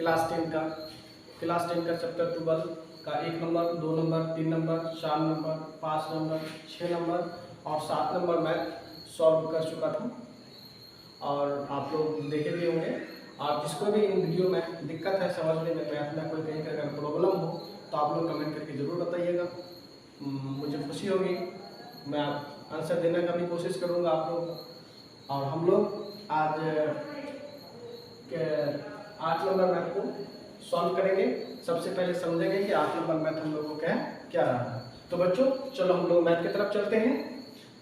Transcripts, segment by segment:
Class 10 का chapter 12 का 1 number, 2 number, 3 number, 4 number, 5 number, 6 number और 7 नंबर मैथ सॉल्व कर चुका था और आप लोग देखे भी होंगे। आप जिसको भी इन वीडियो में दिक्कत है समझने में, मैथ में कोई कहीं का अगर प्रॉब्लम हो तो आप लोग कमेंट करके ज़रूर बताइएगा, मुझे खुशी होगी। मैं आंसर देने का भी कोशिश करूँगा आप लोग। और हम लोग आज 8 नंबर मैथ को सॉल्व करेंगे। सबसे पहले समझेंगे कि 8 नंबर मैथ हम लोग को क्या रहा है। तो बच्चों चलो हम लोग मैथ की तरफ चलते हैं।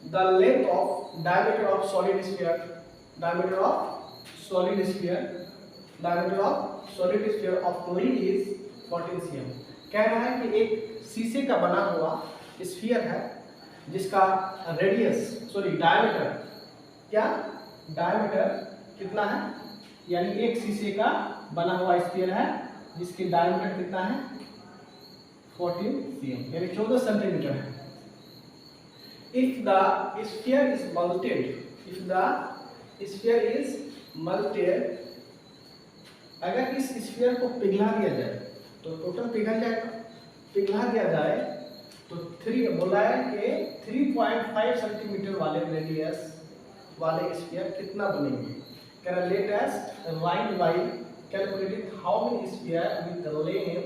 The length of diameter of solid sphere of lead is 14 cm। कह रहा है कि एक शीशे का बना हुआ स्फीयर है जिसका डायमीटर कितना है, यानी एक शीशे का बना हुआ स्फीयर है जिसकी डायमीटर कितना है 14 cm यानी 14 सेंटीमीटर है। If the sphere is melted, अगर इस स्फीयर को पिघला दिया जाए तो टोटल पिघला दिया जाए तो 3 बोला है कि 3.5 सेंटीमीटर वाले रेडियस वाले स्फीयर कितना बनेंगे। कह रहा let us right bye calculating how many sphere with the length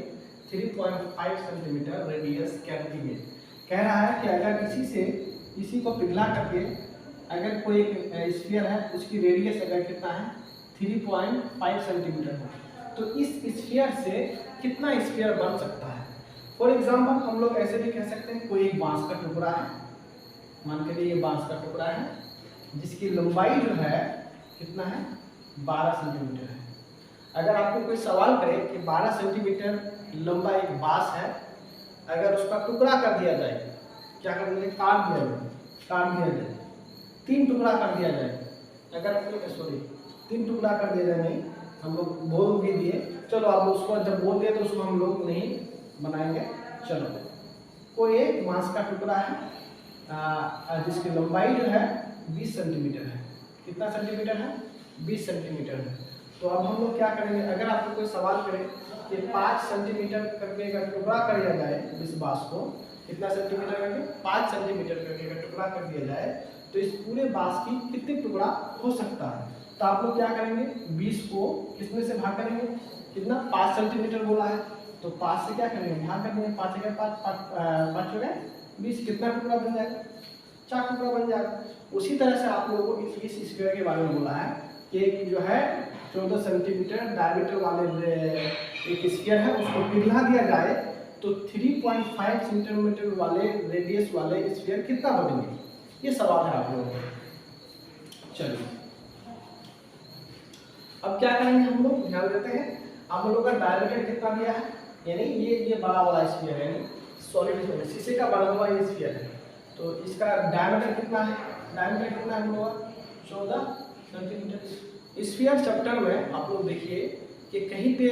3.5 centimetre radius can be made. कह रहा है कि अगर इसी को पिघला करके अगर कोई एक स्फीयर है उसकी रेडियस अगर कितना है 3.5 सेंटीमीटर है तो इस स्फीयर से कितना स्फीयर बन सकता है। फॉर एग्जांपल हम लोग ऐसे भी कह सकते हैं कोई एक बांस का टुकड़ा है, मान के लिए ये बांस का टुकड़ा है जिसकी लंबाई जो है कितना है 12 सेंटीमीटर है। अगर आपको कोई सवाल करे कि 12 सेंटीमीटर लंबा एक बांस है, अगर उसका टुकड़ा कर दिया जाए, क्या कर दिया काट दिया जाए 3 टुकड़ा कर दिया जाए, अगर 3 टुकड़ा कर दिया जाए, नहीं हम लोग बोल भी दिए, चलो आप उसको जब बोल दिए तो उसको हम लोग नहीं बनाएंगे। चलो कोई एक बांस का टुकड़ा है जिसकी लंबाई जो है 20 सेंटीमीटर है। कितना सेंटीमीटर है 20 सेंटीमीटर है। तो अब हम लोग क्या करेंगे, अगर आपको कोई सवाल करे कि 5 सेंटीमीटर करके अगर टुकड़ा कर दिया जाए इस बांस को, कितना सेंटीमीटर करके 5 सेंटीमीटर करके अगर टुकड़ा कर दिया जाए तो इस पूरे बांस की कितने टुकड़ा हो सकता है। तो आप लोग क्या करेंगे 20 को कितने से भाग करेंगे, कितना 5 सेंटीमीटर बोला है तो 5 से क्या करेंगे भाग कर देंगे, 5 जगह 5 हो गए 20, कितना टुकड़ा बन जाएगा 4 टुकड़ा बन जाएगा। उसी तरह से आप लोगों को इस स्फीयर के बारे में बोला है कि जो है 14 सेंटीमीटर डायमीटर वाले एक स्फीयर है उसको पिघला दिया जाए तो 3.5 सेंटीमीटर वाले रेडियस वाले स्फीयर कितना बनेंगे, ये सवाल है आप लोगों को। चलिए अब क्या करेंगे हम लोग ध्यान देते हैं। आप लोगों का डायमीटर कितना दिया है, यानी ये बड़ा वाला स्फीयर है, यानी सॉलिड स्फीयर शीशे का बना हुआ ये स्फीयर है, तो इसका डायमीटर कितना है, हम लोग 14 सेंटीमीटर। स्फीयर चैप्टर में आप लोग देखिए कि कहीं पे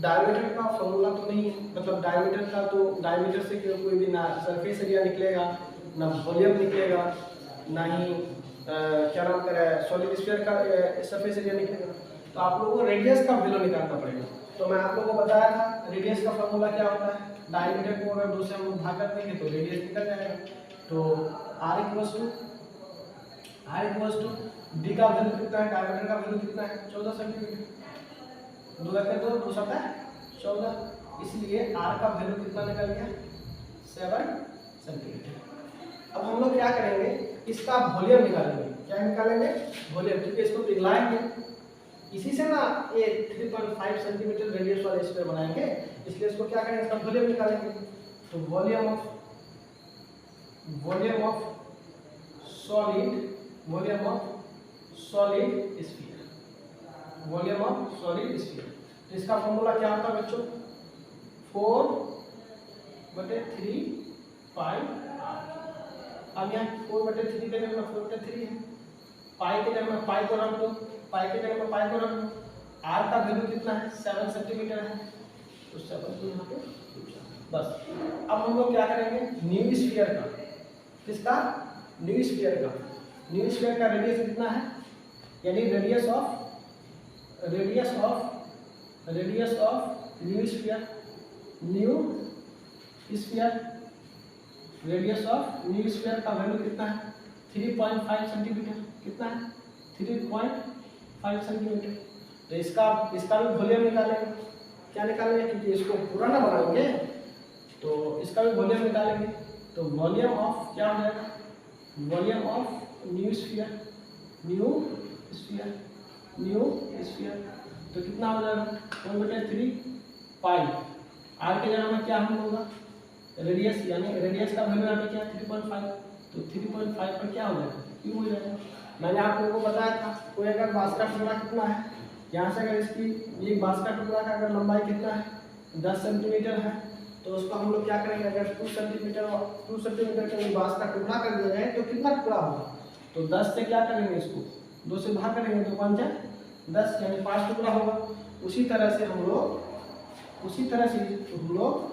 डायमीटर का फॉर्मूला तो नहीं है, मतलब डायमीटर से कोई भी ना सरफेस एरिया निकलेगा, ना वॉल्यूम निकलेगा, ना ही क्या नाम कर रहा है सॉलिड स्फीयर का सरफेस एरिया निकलेगा। तो आप लोगों को रेडियस का वैल्यू निकालना पड़ेगा। तो मैं आप लोगों को बताया था रेडियस का फॉर्मूला क्या होता है, डायमीटर को अगर 2 से हम लोग भाग कर देंगे तो रेडियस निकल जाएगा। तो r इक्वल्स टू d का वैल्यू कितना है, डायमीटर का वैल्यू कितना है 14 सेंटीमीटर, 2 करके 2 7 14, इसलिए r का वैल्यू कितना निकल गया 7 सेंटीमीटर। अब हम लोग क्या करेंगे इसका वॉल्यूम निकालेंगे, क्या निकालेंगे वॉल्यूम, क्योंकि इसको पिघलाएंगे इसी से ना ये 3.5 सेंटीमीटर रेडियस वाला स्फीयर बनाएंगे, इसलिए इसको क्या करेंगे इसका वॉल्यूम निकालेंगे। तो वॉल्यूम ऑफ सॉलिड स्फीयर, तो इसका फॉर्मूला क्या होता है बच्चों 4/3 पाई। अब यहाँ 4/3 के जगह में 4/3 है, पाई के जगह में पाई को रख दो, r का वैल्यू कितना है 7 सेंटीमीटर है, तो 7 को यहाँ पे बस। अब हम लोग क्या करेंगे न्यू स्फीयर का, किसका न्यू स्फीयर का रेडियस कितना है, यानी radius of radius of new sphere, radius of new sphere का वैल्यू कितना है 3.5 सेंटीमीटर, कितना है 3.5 सेंटीमीटर। तो इसका भी वॉल्यूम निकालेंगे, क्या निकालेंगे, क्योंकि इसको पूरा ना बनाएंगे तो इसका भी वॉल्यूम निकालेंगे। तो वॉल्यूम ऑफ क्या हो जाएगा, वॉल्यूम ऑफ न्यू स्फीयर तो कितना हो जाएगा 1/3 पाई। आर के जगह में क्या हम होगा रेडियस, यानी रेडियस का वैल्यू यहाँ पे क्या 3.5, तो 3.5 पर क्या हो जाएगा क्यों हो जाएगा। मैंने आप लोगों को बताया था कोई अगर बांस का टुकड़ा कितना है, यहाँ से अगर इसकी ये बांस का टुकड़ा का अगर लंबाई कितना है 10 सेंटीमीटर है, तो उसको हम लोग क्या करेंगे, अगर 2 सेंटीमीटर का बांस का टुकड़ा कर दिया जाए तो कितना टुकड़ा होगा, तो 10 से क्या करेंगे, इसको 2 से भाग करेंगे तो 5 10 यानी 5 टुकड़ा होगा। उसी तरह से हम लोग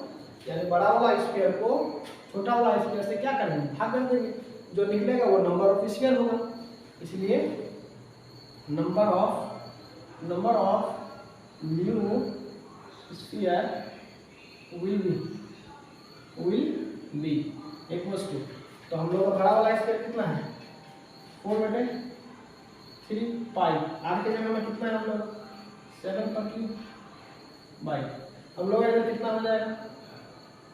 यानी बड़ा वाला स्फीयर को छोटा वाला स्फीयर से क्या करेंगे, भाग कर देंगे, जो निकलेगा वो नंबर ऑफ स्फीयर होगा। इसलिए number of new sphere will be equals to, तो हम लोग का बड़ा वाला स्फीयर कितना है 4/3 पाई। आर के जगह में कितना है हम लोग 7 पर क्यूब बाई, हम लोग इधर कितना हो जाएगा,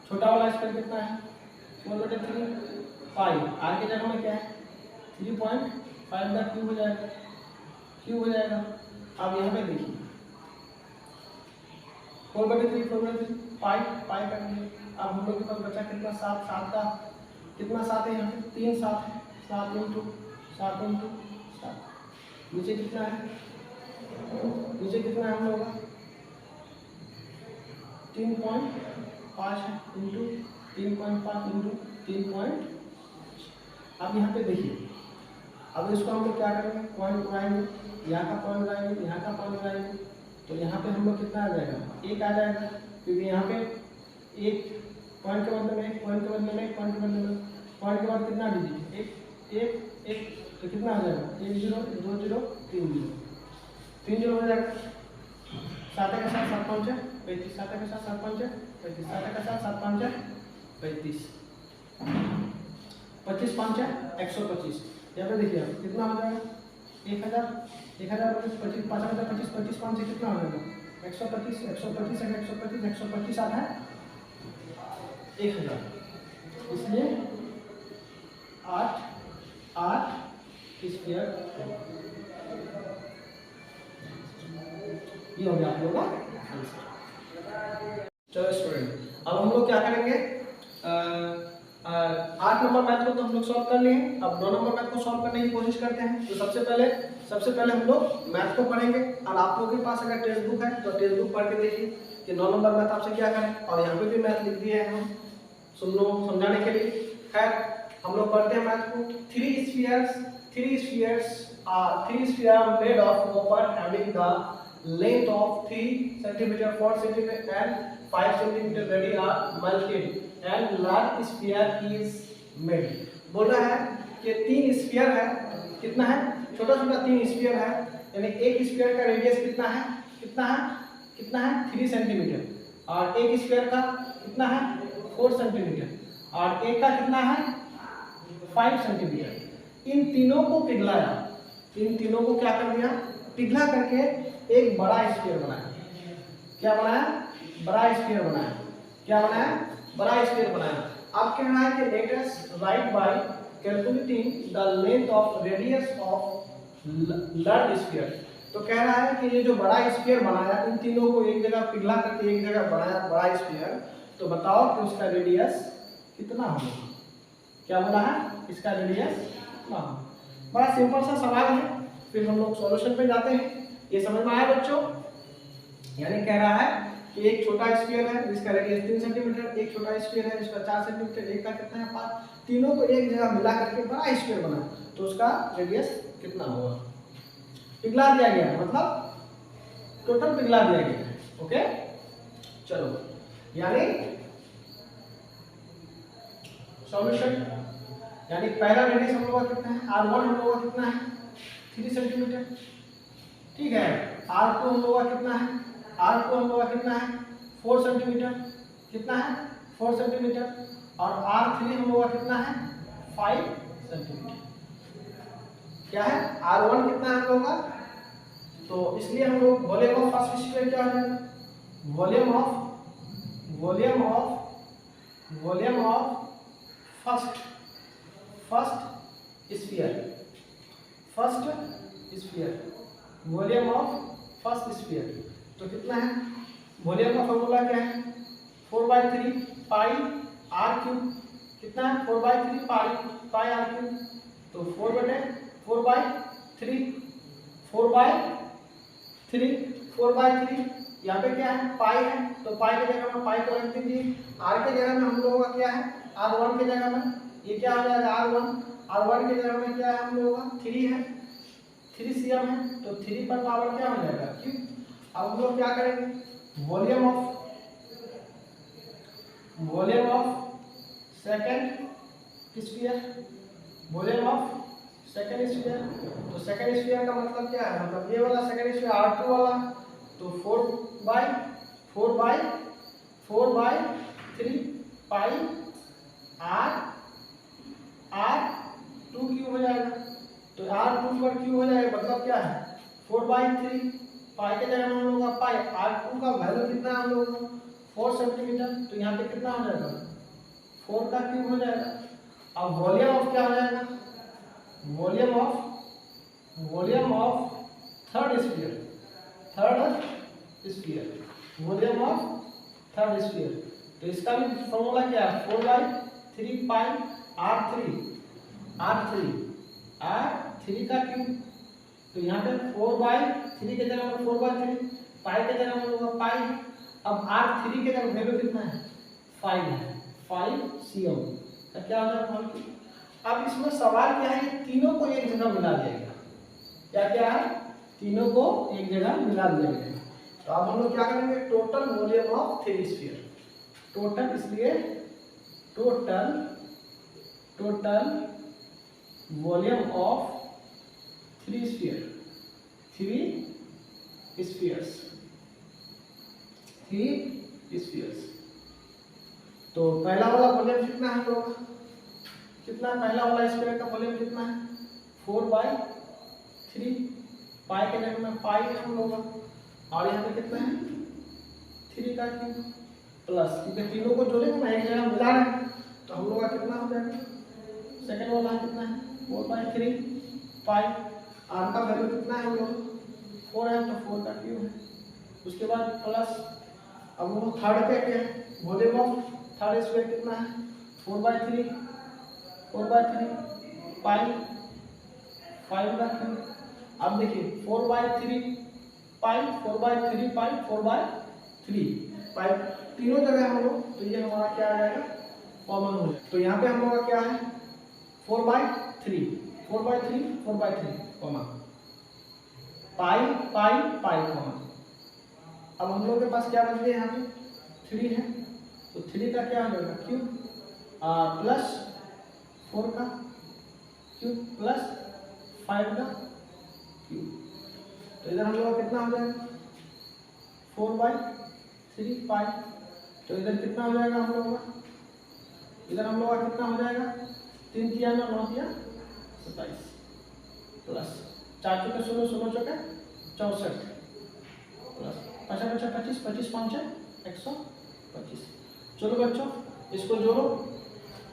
छोटा वाला स्फीयर कितना है 4/3 पाई। आर के जगह में क्या है 3.5 का क्यूब हो जाएगा। अब यहाँ पे देखिए 4/3 पाई करेंगे। अब हम लोग के पास बचा कितना 7 का कितना 7 है, यहाँ पे 3 7 है, 7 इंटू 7 नीचे कितना है हम लोग का 3.5 है इंटू 3.5 इंटू 3. अब यहाँ पे देखिए, अब इसको हम लोग क्या करेंगे, पॉइंट उड़ाएंगे, यहाँ का पॉइंट उड़ाएंगे, यहाँ का पॉइंट उड़ाएंगे, तो यहाँ पे हम लोग कितना आ जाएगा 1 आ जाएगा, क्योंकि यहाँ पे एक पॉइंट के बदले में एक पॉइंट के बदले में एक पॉइंट के बदले में पॉइंट के बाद कितना डिजिट एक, तो कितना आ जाएगा 1 0 2 0 3 0 हो जाएगा। 7 के साथ 7 5 35, 7 के साथ 7 5 35, 7 के साथ 7 5 35, 25 5 125। यहाँ पे देखिए कितना हो जाएगा 1000 25 25 5 से कितना हो जाएगा 125 125 आता है 1000। इसलिए 8 स्क्वायर ये हो गया आप लोगों का आंसर। चलो स्टूडेंट, अब हम लोग क्या करेंगे, 8 नंबर मैथ को तो हम लोग सॉल्व कर लिए। अब 9 नंबर मैथ को सॉल्व करने की कोशिश करते हैं। तो सबसे पहले हम लोग मैथ को पढ़ेंगे, और आप लोगों के पास अगर टेक्स्ट बुक है तो टेक्स्ट बुक पढ़ के देखिए कि 9 नंबर मैथ आपसे क्या करें, और यहाँ पे भी मैथ लिख दिए हैं हम समझाने के लिए। खैर हम लोग पढ़ते हैं मैथ को। 3 spheres are made of copper having the length of 3 centimeter, 4 centimeter and 5 centimeter ready are melted and large sphere is made। बोल रहा है कि 3 स्फीयर है, कितना है छोटा 3 स्फीयर है, यानी एक स्फीयर का रेडियस कितना है 3 सेंटीमीटर, और एक स्फीयर का कितना है 4 सेंटीमीटर, और एक का कितना है 5 सेंटीमीटर। इन तीनों को पिघलाया, इन तीनों को क्या कर दिया, पिघला करके एक बड़ा स्फीयर बनाया। क्या बनाया, बड़ा स्फीयर बनाया। क्या बनाया, बड़ा स्फीयर बनाया। अब कह रहा है कि let us right bye calculating the length of radius of large sphere. तो कह रहा है कि ये जो बड़ा स्फीयर बनाया, इन तीनों को एक जगह पिघला करके एक जगह बनाया बड़ा स्फीयर, तो बताओ कि उसका रेडियस कितना होगा। क्या बोला है, इसका रेडियस कितना होगा। बड़ा सिंपल सा सवाल है, फिर हम लोग सॉल्यूशन पे जाते हैं। ये समझ में आया बच्चों, यानी कह रहा है कि एक छोटा स्फीयर है जिसका रेडियस 3 सेंटीमीटर, एक छोटा स्फीयर है जिसका 4 सेंटीमीटर, एक का कितना है 5, तीनों को एक जगह मिला करके बड़ा स्फीयर बना, तो उसका रेडियस कितना होगा। पिघला दिया गया है, मतलब टोटल पिघला दिया गया है। ओके चलो, यानी सॉल्यूशन, यानी पहला रेडियस हम लोग का कितना है r1 हम लोग का कितना है 3 सेंटीमीटर, ठीक है। r2 हम लोग का कितना है R2 हम लोग का कितना है 4 सेंटीमीटर, कितना है 4 सेंटीमीटर, और R3 हम लोग का कितना है 5 सेंटीमीटर। क्या है R1 कितना है हम लोग का, तो इसलिए हम लोग वॉल्यूम ऑफ फर्स्ट स्फीयर क्या हो जाएगा, volume of first sphere, volume of first sphere. तो कितना है वॉल्यूम का फॉर्मूला क्या है 4/3 पाई r क्यूब, कितना है 4/3 पाई r क्यूब, तो 4/3 यहाँ पे क्या है पाई है, तो पाई की जगह में पाई को रख दीजिए, r के जगह में हम लोगों का क्या है r1 के जगह में ये क्या हो जाएगा r1 के जगह में क्या है हम लोगों का 3 है, 3 cm है, तो 3 पर पावर क्या हो जाएगा क्यूब। अब हम लोग क्या करेंगे वॉल्यूम ऑफ सेकंड स्फीयर, तो सेकंड स्फीयर का मतलब क्या है, मतलब ये वाला सेकंड स्फीयर R2 वाला, तो 4/3 पाई R2 क्यूब हो जाएगा, तो R2 पर क्यूब हो जाएगा, मतलब क्या है 4/3 पाई के जगह में हम लोग का पाई, R2 का वैल्यू कितना है हम लोग 4 सेंटीमीटर, तो यहाँ पे कितना हो जाएगा 4 का क्यूब हो जाएगा। अब वॉल्यूम ऑफ क्या हो जाएगा, volume of third sphere, volume of third sphere, तो इसका भी फॉर्मूला क्या है 4/3 पाई R3 का क्यूब, तो यहाँ पे 4/3 के जगह में 4/3 पाई के जगह में होगा पाई। अब R3 के जगह वैल्यू कितना है 5 है, 5 cm का क्या हो जाएगा। अब इसमें सवाल क्या है, तीनों को एक जगह मिला दिया, क्या है तीनों को एक जगह मिला दिया गया। तो अब हम लोग क्या करेंगे टोटल वॉल्यूम ऑफ 3 स्फीयर, इसलिए टोटल वॉल्यूम ऑफ 3 स्फीयर्स। तो पहला वाला वॉल्यूम कितना है लोग, कितना पहला वाला स्फीयर का वॉल्यूम कितना है 4/3 पाई के जगह में पाई है हम लोग, और यहाँ पे कितना है 3 का क्यूब प्लस, क्योंकि तीनों को जोड़ेंगे ना एक जगह मिला रहे हैं, तो हम लोग का कितना हो जाएगा सेकंड वाला कितना है 4/3 पाई, आर का वैल्यू कितना है हम लोग 4 है, तो 4 का क्यूब है, उसके बाद प्लस। अब हम लोग थर्ड पे क्या है वॉल्यूम ऑफ थर्ड स्फीयर कितना है 4/3 पाई 5 का क्यूब। अब देखिए 4/3 पाई 4/3 तीनों जगह हम लोग, तो ये हमारा क्या आ जाएगा कॉमन हो जाएगा। तो यहाँ पे हम लोग का क्या है 4/3 कॉमन पाई कॉमन। अब हम लोग के पास क्या बच गया यहाँ पे 3 है, तो 3 का क्या हो जाएगा क्यूब प्लस 4 का क्यूब प्लस 5 का क्यूब, तो इधर हम लोग का कितना हो जाएगा 4/3 पाई, तो इधर कितना हो जाएगा हम लोग का, इधर हम लोग का कितना हो जाएगा 3 3 9 9 27 प्लस 4 चौके 16 16 चौके 64 प्लस 5 25 25 5 125। चलो बच्चों इसको जोड़ो,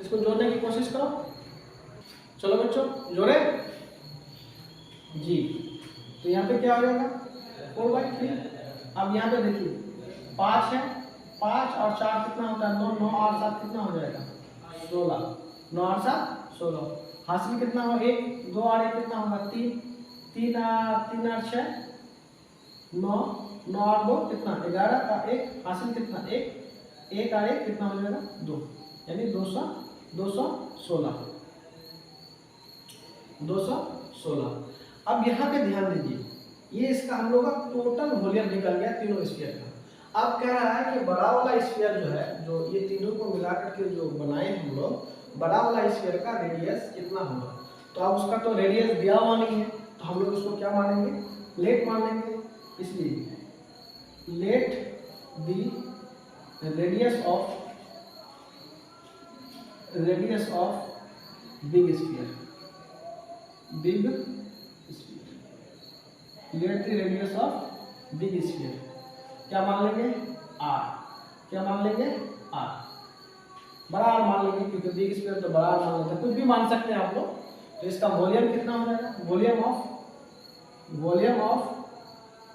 इसको जोड़ने की कोशिश करो, चलो बच्चों जोड़े जी। तो यहाँ पे क्या हो जाएगा 4/3। अब यहाँ पे देखिए 5 है, 5 और 4 कितना होता है 9, 9 और 7 कितना हो जाएगा 16, 9 और 7 16, हासिल कितना हो 1, 2 और 1 कितना होगा 3, 3 और 6 9, 9 और 2 कितना 11 का 1, हासिल कितना 1, 1 और 1 कितना हो जाएगा 2, यानी 216। अब यहाँ पे ध्यान दीजिए, ये इसका हम लोग का टोटल वॉल्यूम निकल गया तीनों स्फीयर का। अब कह रहा है कि बड़ा वाला स्फीयर जो है, जो ये तीनों को मिला करके जो बनाए हम लोग, बड़ा वाला स्फीयर का रेडियस कितना होगा। तो अब उसका तो रेडियस दिया हुआ नहीं है, तो हम लोग उसको क्या मानेंगे प्लेट मानेंगे। इसलिए let the radius of big sphere, let the radius of big sphere क्या मान लेंगे r, क्या मान लेंगे r, बड़ा r मान लेंगे क्योंकि बिग स्फीयर तो बड़ा r मान लेते हैं, कुछ भी मान सकते हैं आप लोग। तो इसका वॉल्यूम कितना हो जाएगा,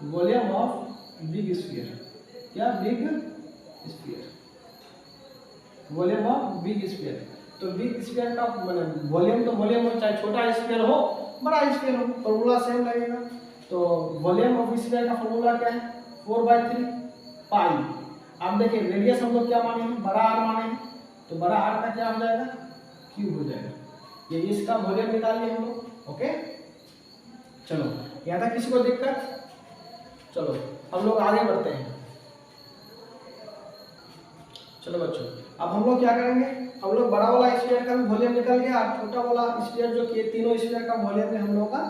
वॉल्यूम ऑफ बिग स्फीयर, क्या big sphere, volume of big sphere. तो बिग स्फीयर का वॉल्यूम तो वॉल्यूम हो, चाहे छोटा स्फीयर हो बड़ा स्फीयर हो, फॉर्मूला सेम लगेगा। तो वॉल्यूम ऑफ स्फीयर का फॉर्मूला क्या है, 4/3 पाई। अब देखिए रेडियस हम लोग क्या माने हैं, बड़ा आर माने हैं, तो बड़ा आर का क्या हो जाएगा, क्यूब हो जाएगा। ये इसका वॉल्यूम निकाल लिए हम लोग। ओके चलो यहाँ तक किसी को दिक्कत, चलो हम लोग आगे बढ़ते हैं। चलो बच्चों अब हम लोग क्या करेंगे, हम लोग बड़ा वाला स्फीयर का भी वॉल्यूम निकल गया और छोटा वाला स्फीयर जो कि तीनों स्फीयर का वॉल्यूम भी हम लोग का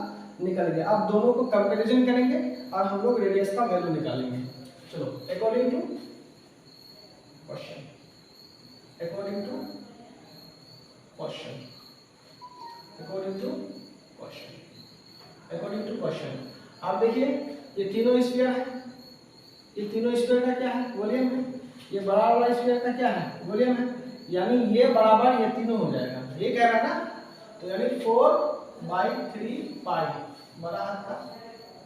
निकल गया। अब दोनों को कंपैरिजन करेंगे और हम लोग रेडियस का वैल्यू निकालेंगे। चलो अकॉर्डिंग टू क्वेश्चन आप देखिए ये तीनों स्फीयर है, ये तीनों स्फीयर का क्या है, वॉल्यूम है। ये बड़ा वाला स्फीयर का क्या है, वॉल्यूम है। यानी ये बराबर ये तीनों हो जाएगा, ये कह रहा है ना। तो यानी 4/3 पाई बड़ा हाथ का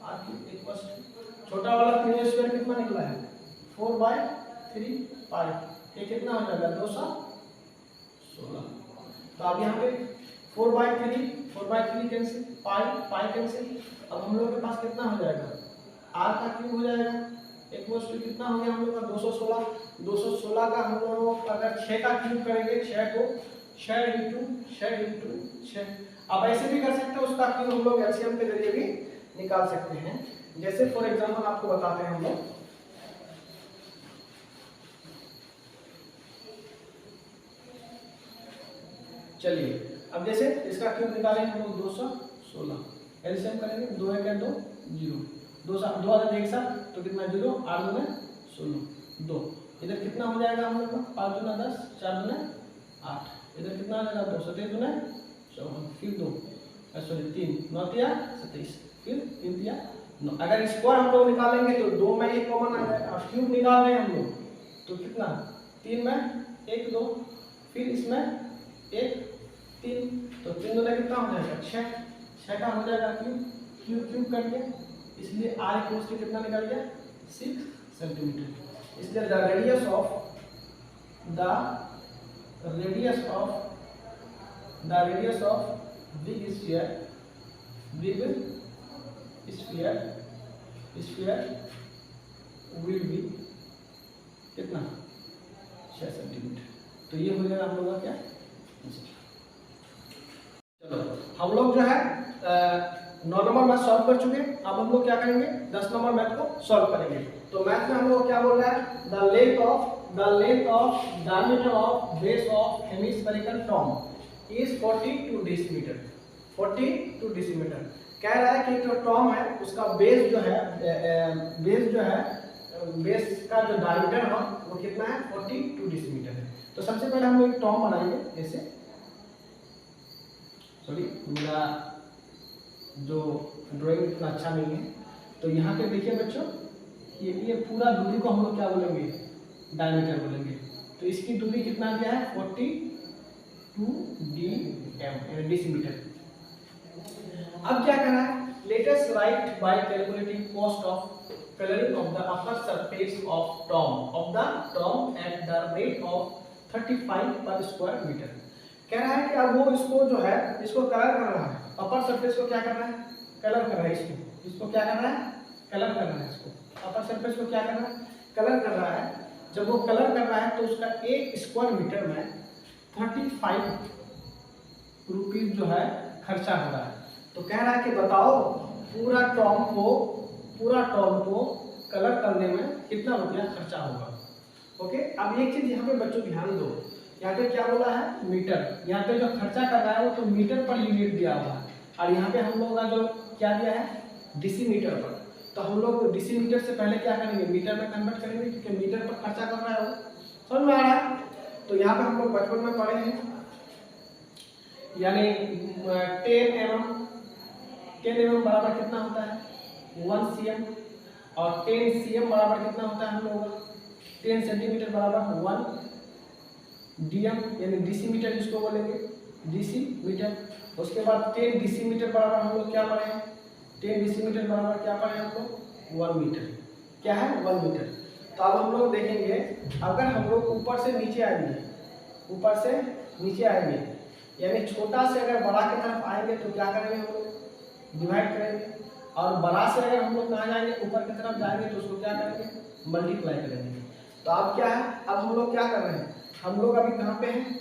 r क्यूब इक्वल्स छोटा वाला तीनों स्क्वायर कितना निकला है 4/3 पाई, ये कितना हो जाएगा 216। तो अब यहाँ पे 4/3 कैंसिल, पाई कैंसिल। अब हम लोग के पास कितना हो जाएगा, r का क्यूब हो जाएगा इक्वल्स टू कितना हो गया हम लोग का 216 का हम लोग अगर 6 का क्यूब करेंगे 6 को 6 इंटू 6। अब ऐसे भी कर सकते हैं, उसका क्यूब हम लोग एलसीएम के जरिए भी निकाल सकते हैं। जैसे फॉर एग्जांपल आपको बताते हैं हम लोग, चलिए अब जैसे इसका क्यूब निकालेंगे हम लोग 216, एलसीएम करेंगे 2 1 2 0, 2 आदमी एक साथ तो कितना 0, 8 2 16 2, इधर कितना हो जाएगा हम लोग का 5 2 10 4 2 8, इधर कितना आ जाएगा 2 7 2 54, फिर 2 सॉरी 3 9 3 27, फिर 3 3 9। अगर स्क्वायर हम लोग निकालेंगे तो 2 में 1 कॉमन आ जाएगा, और क्यूब निकाल रहे हैं हम लोग तो कितना 3 में 1 2, फिर इसमें 1 3, तो 3 2 कितना हो जाएगा 6 का हो जाएगा क्यूब कर दिया, इसलिए r इक्वल्स टू कितना निकल गया 6 सेंटीमीटर। इसलिए the radius of big sphere will B कितना 6 सेंटीमीटर। तो ये हो जाएगा हम लोग का क्या। चलो हम लोग जो है 9 नंबर मैथ सॉल्व कर चुके हैं। अब हम लोग क्या करेंगे 10 नंबर मैथ को सॉल्व करेंगे। तो मैथ में हम लोग क्या बोल रहा है, the length of diameter of base of hemispherical Tom is 42 decimetre. 42 decimetre कह रहा है कि जो टॉम है उसका बेस का जो डायमीटर है वो कितना है 42 डेसीमीटर है। तो सबसे पहले हम लोग एक टॉम बनाएंगे। ऐसे सॉरी मेरा जो ड्राइंग इतना अच्छा नहीं है, तो यहाँ पे देखिए बच्चों ये पूरा दूरी को हम लोग क्या बोलेंगे डायमीटर बोलेंगे। तो इसकी दूरी कितना दिया है 42 डेसीमीटर। अब क्या करना है, let us right bye calculating cost of colouring of the upper surface of Tom at the rate of 35 पर स्क्वायर मीटर। कह रहा है कि अब वो इसको जो है इसको कलर कर रहा है, अपर सरफेस को क्या कर रहा है कलर कर रहा है, इसको क्या कर रहा है कलर कर रहा है, इसको अपर सरफेस को क्या कर रहा है कलर कर रहा है। जब वो कलर कर रहा है तो उसका 1 स्क्वायर मीटर में 35 रुपीज जो है खर्चा हो रहा है। तो कह रहा है कि बताओ पूरा टॉम को कलर करने में कितना रुपया खर्चा होगा। ओके अब एक चीज यहाँ पे बच्चों ध्यान दो, यहाँ पे क्या बोला है मीटर, यहाँ पे जो खर्चा कर रहा है वो तो मीटर पर यूनिट दिया हुआ है, और यहाँ पे हम लोगों का जो क्या दिया है डेसीमीटर पर। तो हम लोग डेसीमीटर से पहले क्या करेंगे, मीटर में कन्वर्ट करेंगे, क्योंकि मीटर पर खर्चा कर रहा है वो। समझ में आ रहा है? तो यहाँ पे हम लोग बचपन में पढ़े हैं, यानी 10 mm बराबर कितना होता है 1 cm, और 10 cm बराबर कितना होता है हम लोगों का 10 सेंटीमीटर बराबर 1 dm, यानी डेसीमीटर जिसको बोलेंगे डेसीमीटर। उसके बाद 10 डेसीमीटर बराबर हम लोग क्या पढ़े हैं, 10 डेसीमीटर बराबर क्या पढ़े हम लोग 1 मीटर। क्या है 1 मीटर। तो अब हम लोग देखेंगे, अगर हम लोग ऊपर से नीचे आएंगे, ऊपर से नीचे आएंगे, यानी छोटा से अगर बड़ा की तरफ आएंगे तो क्या करेंगे हम लोग डिवाइड करेंगे, और बड़ा से अगर हम लोग कहाँ जाएंगे ऊपर की तरफ जाएंगे तो उसको क्या करेंगे मल्टीप्लाई करेंगे। तो अब क्या है, अब हम लोग क्या कर रहे हैं, हम लोग अभी कहाँ पे हैं,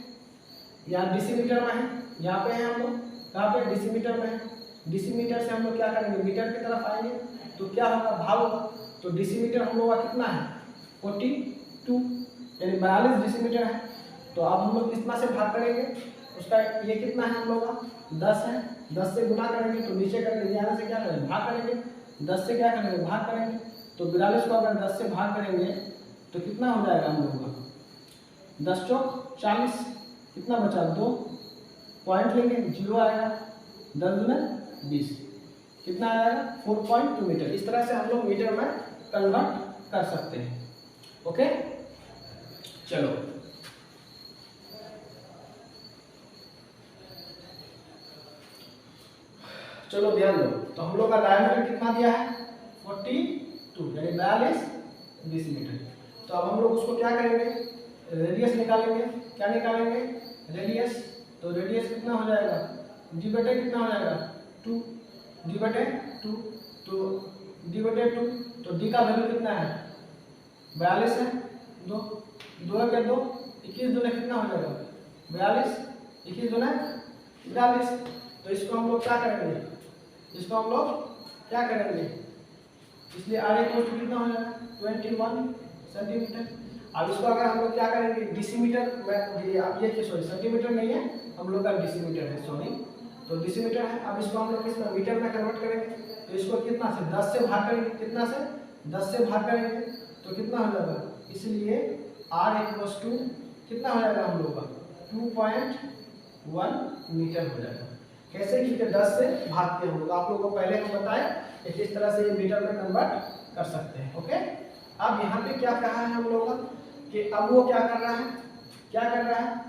यहाँ डेसीमीटर में है, यहाँ पे है हम लोग कहाँ पे डेसीमीटर में है। डेसीमीटर से हम लोग क्या करेंगे मीटर की तरफ आएंगे तो क्या होगा भाग होगा। तो डेसीमीटर हम लोग का कितना है 42, यानी 42 डेसीमीटर है। तो अब हम लोग कितना से भाग करेंगे, उसका ये कितना है हम लोग का 10 है, 10 से गुना करेंगे तो नीचे करेंगे, यहाँ से क्या करेंगे भाग करेंगे, 10 से क्या करेंगे भाग करेंगे। तो 42 को अगर 10 से भाग करेंगे तो कितना हो जाएगा हम लोगों का 10 चौक 40, कितना बचा 2 पॉइंट लेंगे 0 आएगा, 10 दूना 20, कितना आएगा 4.2 मीटर। इस तरह से हम लोग मीटर में कन्वर्ट कर सकते हैं। ओके चलो चलो ध्यान दो। तो हम लोग का डायमीटर कितना दिया है 42, यानी 42 डेसीमीटर। तो अब हम लोग उसको क्या करेंगे रेडियस निकालेंगे। क्या निकालेंगे रेडियस। तो रेडियस कितना हो जाएगा डी बटे कितना हो जाएगा 2, डी बटे 2, तो डी बटे 2, तो डी का वैल्यू कितना है 42 है, 2 के 2 21 दूना कितना हो जाएगा 42, 21 दूना 42। तो इसको हम लोग क्या करेंगे, इसको हम लोग क्या करेंगे, इसलिए आर इक्वल टू कितना हो जाएगा 21 सेंटीमीटर। अब इसको अगर हम लोग क्या करेंगे डेसीमीटर में, अब ये सॉरी सेंटीमीटर नहीं है हम लोग का डेसीमीटर है, सॉरी तो डेसीमीटर है। अब इसको हम लोग किसमें मीटर में कन्वर्ट करेंगे। तो इसको कितना से 10 से भाग करेंगे, कितना से 10 से भाग करेंगे तो कितना हो जाएगा, इसलिए आर इक्वल टू कितना हो जाएगा हम लोग का 2.1 मीटर हो जाएगा। कैसे, क्योंकि 10 से भागते हैं हम लोग, आप लोगों को पहले हम बताए कि किस तरह से ये मीटर में कन्वर्ट कर सकते हैं। ओके अब यहाँ पे क्या कहा है हम लोगों का कि अब वो क्या कर रहा है, क्या कर रहा है,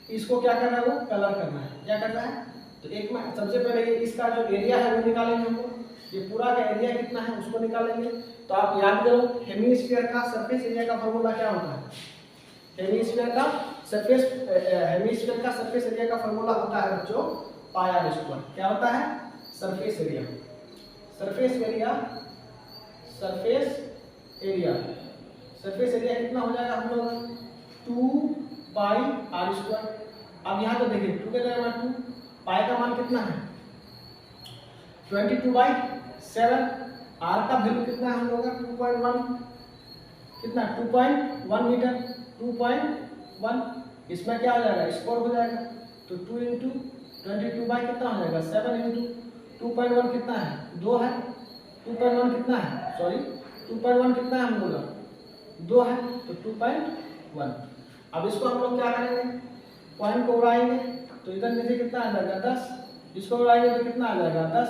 इसको क्या कर रहा है वो कलर करना है। क्या कर रहा है, तो एक में सबसे पहले ये इसका जो एरिया है वो निकालेंगे हम लोग, ये पूरा का एरिया कितना है उसको निकालेंगे। तो आप याद करो हेमीस्फीयर का सरफेस एरिया का फॉर्मूला क्या होता है, हेमीस्फीयर का सरफेस एरिया का फॉर्मूला होता है बच्चों पाई आर स्क्वायर। क्या होता है सरफेस एरिया, सरफेस एरिया कितना हो जाएगा हम लोग 2 पाई आर स्क्वायर। अब यहाँ तो देखिए 2 के जगह 2, पाई का मान कितना है 22/7, आर का वैल्यू कितना है हम लोग का 2.1, कितना 2.1 मीटर, 2.1, इसमें क्या हो जाएगा स्क्वायर हो जाएगा। तो 2 इंटू 22 बाई कितना हो जाएगा 7 इंटू 2.1 कितना है 2 है, 2.1 कितना है सॉरी 2.1 कितना है हम लोग का 2 है, तो 2.1। अब इसको हम लोग क्या करेंगे पॉइंट को उड़ाएंगे, तो इधर नीचे कितना आ जाएगा 10, इसको उड़ाएंगे तो कितना आ जाएगा 10,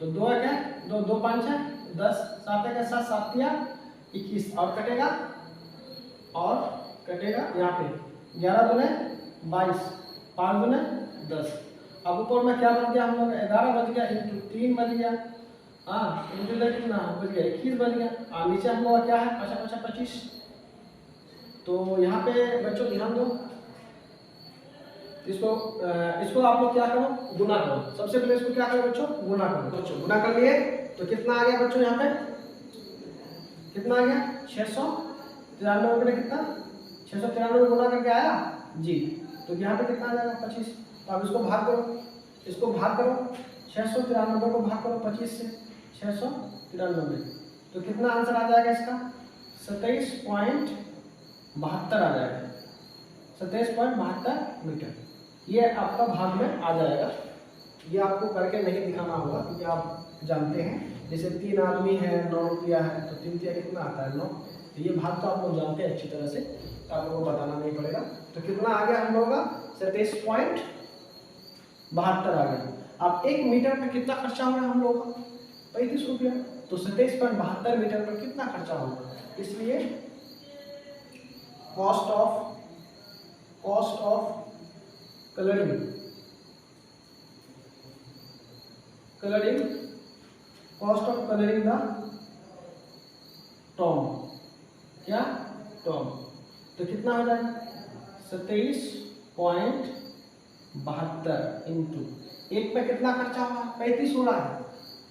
तो 2 है क्या 2 2 5 है 10, 7 है क्या 7 7 या 21, और कटेगा यहाँ पे 11 दूने 22, 5 दूने 10। अब ऊपर में क्या बन गया हम लोग 11 बच गया इंटू 3 बच गया, हाँ इंटू कितना बच गया 21 बच गया, और नीचे हम लोग क्या है 25। तो यहाँ पे बच्चों ध्यान दो, इसको आप लोग क्या करो गुना करो। सबसे पहले इसको क्या करो बच्चों गुना करो। बच्चों गुना कर लिए तो कितना आ गया बच्चों, यहाँ पे कितना आ गया 693 रुपये, कितना 693 गुना करके आया जी। तो यहाँ पे कितना आ जाएगा 25। तो अब इसको भाग करो, 693 को भाग करो 25 से 693, तो कितना आंसर आ जाएगा इसका 27.72 आ जाएगा, 27.72 मीटर। ये आपका भाग में आ जाएगा, ये आपको करके नहीं दिखाना होगा क्योंकि आप जानते हैं। जैसे 3 आदमी है, 9 रुपया है, तो 3 तिया कितना आता है 9। तो ये भाग तो आप लोग जानते हैं अच्छी तरह से, तो आप लोगों को बताना नहीं पड़ेगा। तो कितना आ गया हम लोगों का 27.72 आ गया। अब 1 मीटर पर कितना खर्चा हो रहा है हम लोगों का 35 रुपया। तो 27.72 मीटर पर कितना खर्चा होगा, इसलिए cost of colouring cost of colouring the Tom, क्या टॉम, तो कितना हो जाएगा 27.72 इंटू 1 पे कितना खर्चा होगा 35 हो रहा है,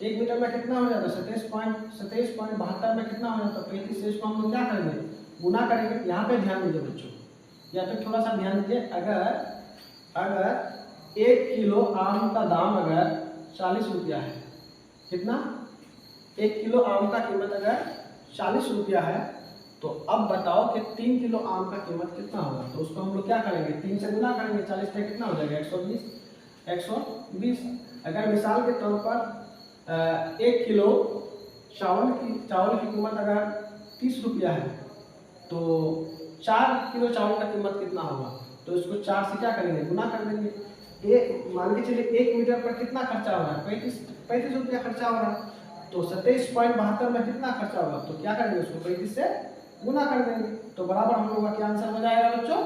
1 मीटर में कितना हो जाएगा 27.72 में कितना हो जाएगा 35 से इसको हम लोग क्या करेंगे गुना करेंगे। यहाँ पे ध्यान दीजिए बच्चों, या फिर थोड़ा सा ध्यान दीजिए, अगर 1 किलो आम का दाम अगर 40 रुपया है, कितना 1 किलो आम का कीमत अगर 40 रुपया है, तो अब बताओ कि 3 किलो आम का कीमत कितना होगा। तो उसको हम लोग क्या करेंगे 3 से गुना करेंगे, 40 पे कितना हो जाएगा 120। अगर मिसाल के तौर पर 1 किलो चावल की कीमत अगर 30 रुपया है, तो 4 किलो चावल का कीमत कितना होगा, तो इसको 4 से क्या करेंगे गुना कर देंगे। मान के चलिए 1 मीटर पर कितना खर्चा हो रहा है 35 रुपया खर्चा हो रहा है, तो 27.72 में कितना खर्चा होगा, तो क्या करेंगे उसको 35 से गुना कर देंगे। तो बराबर हम लोग का क्या आंसर हो जाएगा बच्चों,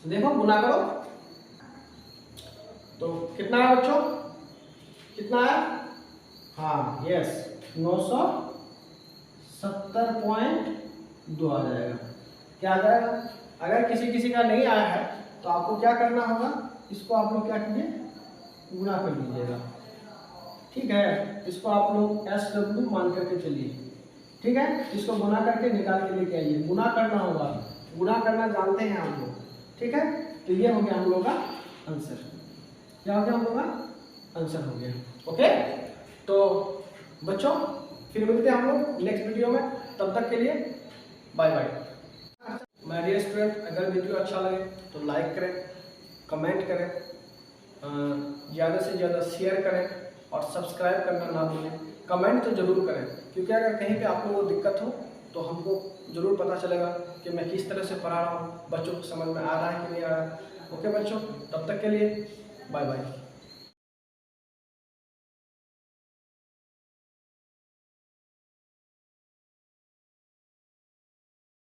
देखो गुना करो तो कितना है बच्चों, कितना है, हाँ यस 970.2 आ जाएगा। क्या आ जाएगा, अगर किसी का नहीं आया है तो आपको क्या करना होगा, इसको आप लोग क्या कीजिए गुना कर लीजिएगा, ठीक है। इसको आप लोग SW मान करके चलिए, ठीक है। इसको गुना करके निकाल के लेके आइए, गुना करना होगा, गुना करना जानते हैं आप लोग, ठीक है। तो ये हो गया हम लोग का आंसर, क्या हो गया हम लोग का आंसर हो गया, ओके। तो बच्चों फिर मिलते हैं हम लोग नेक्स्ट वीडियो में, तब तक के लिए bye bye. My dear student, अगर वीडियो अच्छा लगे तो लाइक करें, कमेंट करें, ज़्यादा से ज़्यादा शेयर करें और सब्सक्राइब करना ना भूलें। कमेंट तो ज़रूर करें, क्योंकि अगर कहीं पे आप लोगों को दिक्कत हो तो हमको ज़रूर पता चलेगा कि मैं किस तरह से पढ़ा रहा हूँ, बच्चों को समझ में आ रहा है कि नहीं आ रहा है। ओके बच्चों, तब तक के लिए बाय बाय।